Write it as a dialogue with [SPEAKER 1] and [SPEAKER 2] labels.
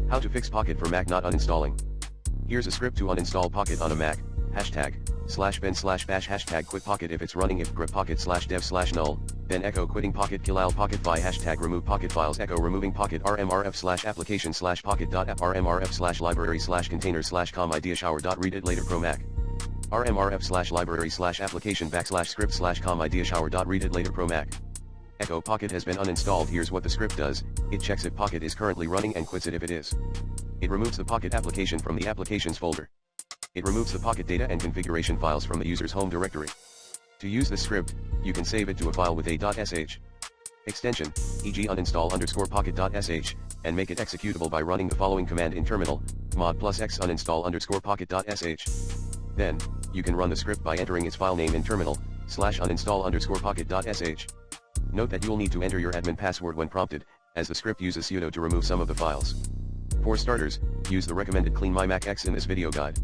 [SPEAKER 1] How to fix Pocket for Mac not uninstalling. Here's a script to uninstall Pocket on a Mac. #bin/bash #quit Pocket if it's running if grep Pocket /dev/null, then echo quitting Pocket killall Pocket by #remove Pocket files echo removing Pocket rmrf/application/Pocket.app rmrf/library/container/com.ideashower.ReadItLaterProMac rmrf/library/application/script/com.ideashower.ReadItLaterProMac. Echo Pocket has been uninstalled. Here's what the script does. It checks if Pocket is currently running and quits it if it is. It removes the Pocket application from the applications folder. It removes the Pocket data and configuration files from the user's home directory. To use this script, you can save it to a file with a .sh extension, e.g. uninstall_pocket.sh, and make it executable by running the following command in terminal, mod +x uninstall_pocket.sh. Then, you can run the script by entering its file name in terminal, /uninstall_pocket.sh. Note that you'll need to enter your admin password when prompted, as the script uses sudo to remove some of the files. For starters, use the recommended Clean My Mac X in this video guide.